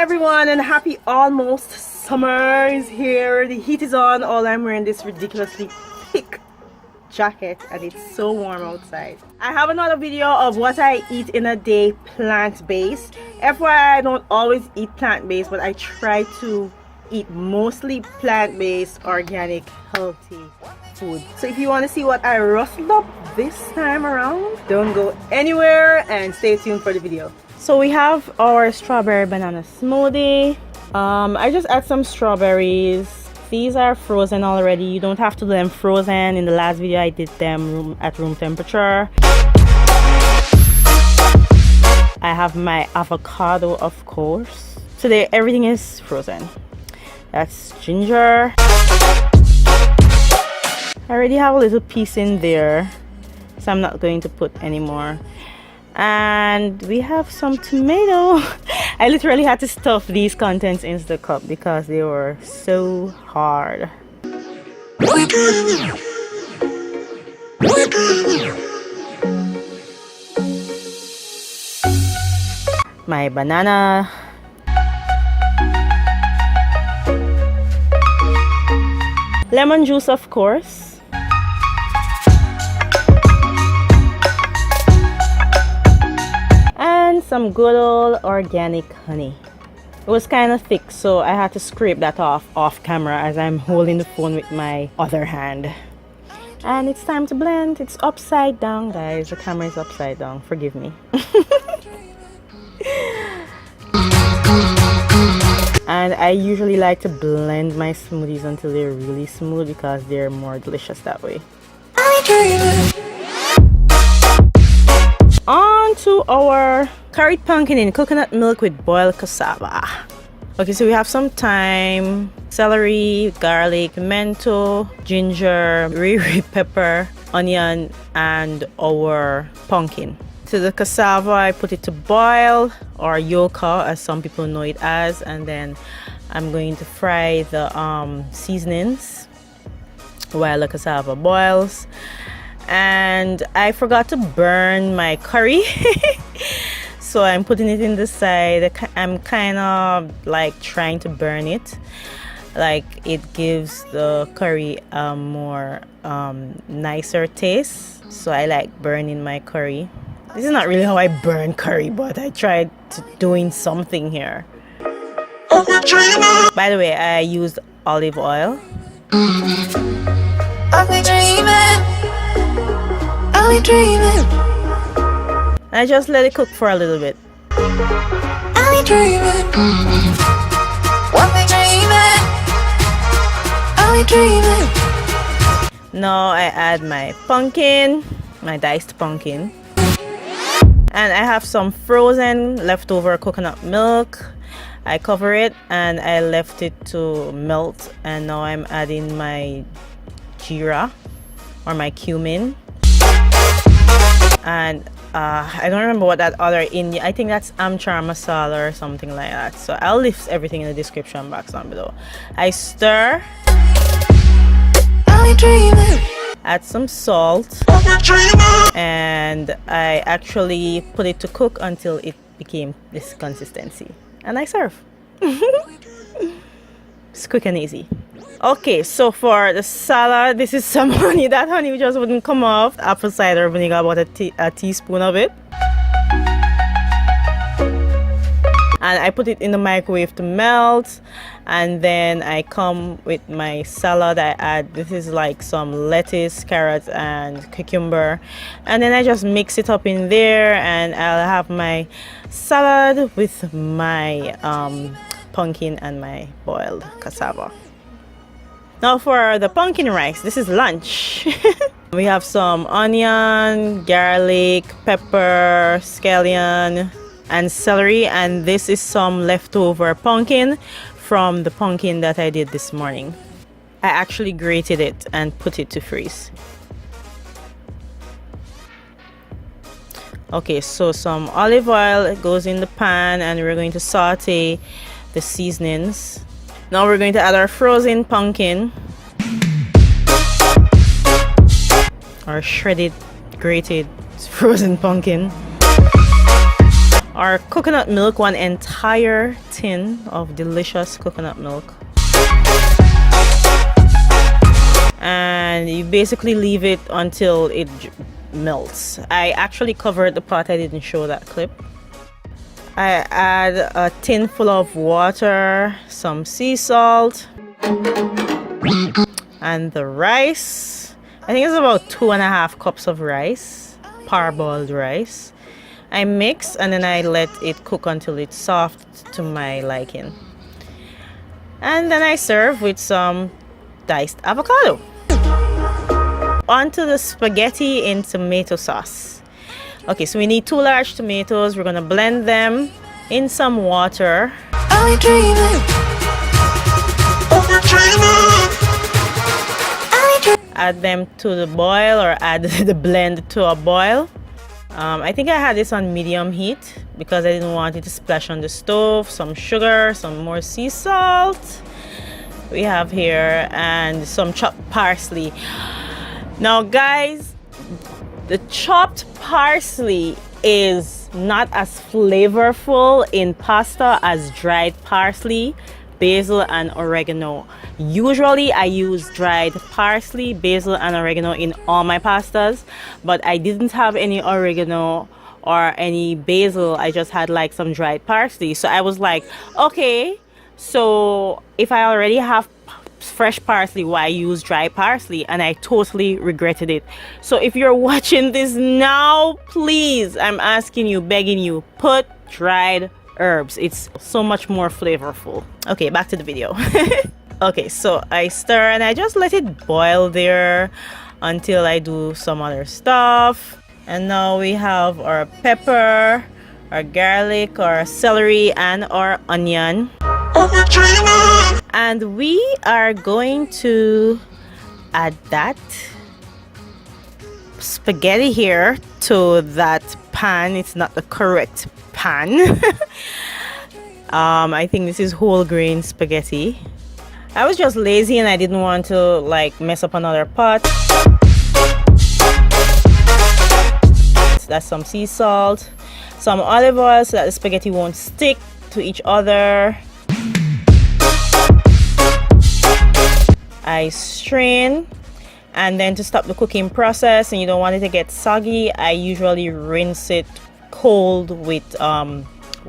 everyone, and happy almost summer is here. The heat is on. All I'm wearing this ridiculously thick jacket and it's so warm outside. I have another video of what I eat in a day plant-based. FYI, I don't always eat plant-based, but I try to eat mostly plant-based, organic, healthy food. So if you want to see what I rustled up this time around, don't go anywhere and stay tuned for the video. So we have our strawberry banana smoothie. I just add some strawberries. These are frozen already. You don't have to do them frozen. In the last video I did them at room temperature. I have my avocado, of course. Today everything is frozen. That's ginger. I already have a little piece in there, so I'm not going to put any more. And we have some tomato. I literally had to stuff these contents into the cup because they were so hard. My banana. Lemon juice, of course. And some good old organic honey. It was kind of thick, so I had to scrape that off camera as I'm holding the phone with my other hand. And it's time to blend. It's upside down, guys. The camera is upside down. Forgive me. And I usually like to blend my smoothies until they're really smooth because they're more delicious that way. On to our curried pumpkin in coconut milk with boiled cassava. Okay, so we have some thyme, celery, garlic, pimento, ginger, Riri Pepper, onion, and our pumpkin. To the cassava, I put it to boil, or Yuca as some people know it as, and then I'm going to fry the seasonings while the cassava boils. And I forgot to burn my curry, so I'm putting it in the side. I'm kind of like trying to burn it, like it gives the curry a more nicer taste. So I like burning my curry. This is not really how I burn curry, but I tried doing something here. By the way, I used olive oil. I just let it cook for a little bit. Now I add my pumpkin, my diced pumpkin. And I have some frozen leftover coconut milk. I cover it and I left it to melt. And now I'm adding my jeera or my cumin. And I don't remember what that other Indian, I think that's amchar masala or something like that. So I'll leave everything in the description box down below. I stir. Add some salt, and I actually put it to cook until it became this consistency, and I serve. It's quick and easy. Okay, so for the salad, this is some honey. That honey just wouldn't come off. Apple cider vinegar, about a teaspoon of it. And I put it in the microwave to melt, and then I come with my salad. I add, this is like some lettuce, carrots, and cucumber, and then I just mix it up in there, and I'll have my salad with my pumpkin and my boiled cassava. Now for the pumpkin rice, this is lunch. We have some onion, garlic, pepper, scallion, and celery, and this is some leftover pumpkin from the pumpkin that I did this morning. I actually grated it and put it to freeze. Okay, so some olive oil goes in the pan, and we're going to saute the seasonings. Now we're going to add our frozen pumpkin, or shredded, grated frozen pumpkin. our coconut milk, one entire tin of delicious coconut milk. And you basically leave it until it melts. I actually covered the pot, I didn't show that clip. I add a tin full of water, some sea salt, and the rice. I think it's about 2.5 cups of rice, parboiled rice. I mix and then I let it cook until it's soft to my liking. And then I serve with some diced avocado. Onto the spaghetti in tomato sauce. Okay, so we need 2 large tomatoes. We're gonna blend them in some water. Are we dreaming? Add them to the boil, or add the blend to a boil. I think I had this on medium heat because I didn't want it to splash on the stove. Some sugar, some more sea salt we have here, and some chopped parsley. Now guys, the chopped parsley is not as flavorful in pasta as dried parsley, basil, and oregano. Usually I use dried parsley, basil, and oregano in all my pastas, but I didn't have any oregano or any basil. I just had like some dried parsley. So I was like, okay, so if I already have fresh parsley, why use dry parsley? And I totally regretted it. So if you're watching this now, please, I'm asking you, begging you, put dried herbs. It's so much more flavorful. Okay, back to the video. Okay, so I stir and I just let it boil there until I do some other stuff. And now we have our pepper, our garlic, our celery, and our onion. And we are going to add that spaghetti here to that pan. It's not the correct pan. I think this is whole grain spaghetti. I was just lazy and I didn't want to like mess up another pot. That's some sea salt, some olive oil so that the spaghetti won't stick to each other. I strain, and then to stop the cooking process and you don't want it to get soggy, I usually rinse it cold with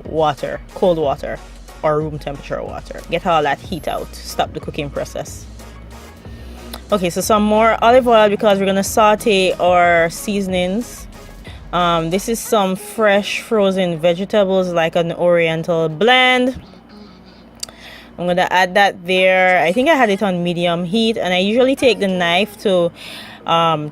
water, cold water or room temperature water. Get all that heat out, stop the cooking process. Okay, so some more olive oil because we're gonna saute our seasonings. This is some fresh frozen vegetables like an oriental blend. I'm gonna add that there. I think I had it on medium heat, and I usually take the knife to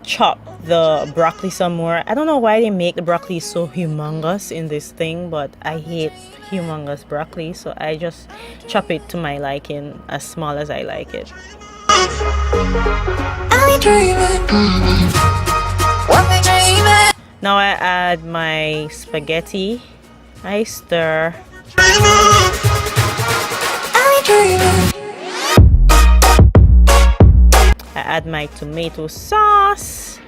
chop the broccoli some more. I don't know why they make the broccoli so humongous in this thing, but I hate humongous broccoli, so I just chop it to my liking, as small as I like it. Now I add my spaghetti. I stir. I add my tomato sauce.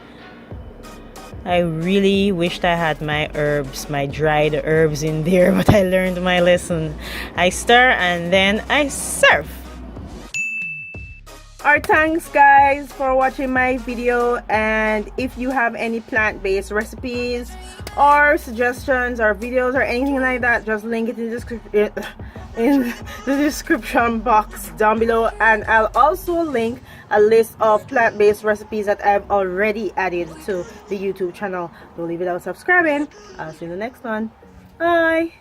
I really wished I had my herbs, my dried herbs in there, but I learned my lesson. I stir and then I serve. Alright, thanks guys for watching my video, and if you have any plant-based recipes or suggestions or videos or anything like that, just link it in the description box down below, and I'll also link a list of plant-based recipes that I've already added to the YouTube channel. Don't leave without subscribing. I'll see you in the next one. Bye.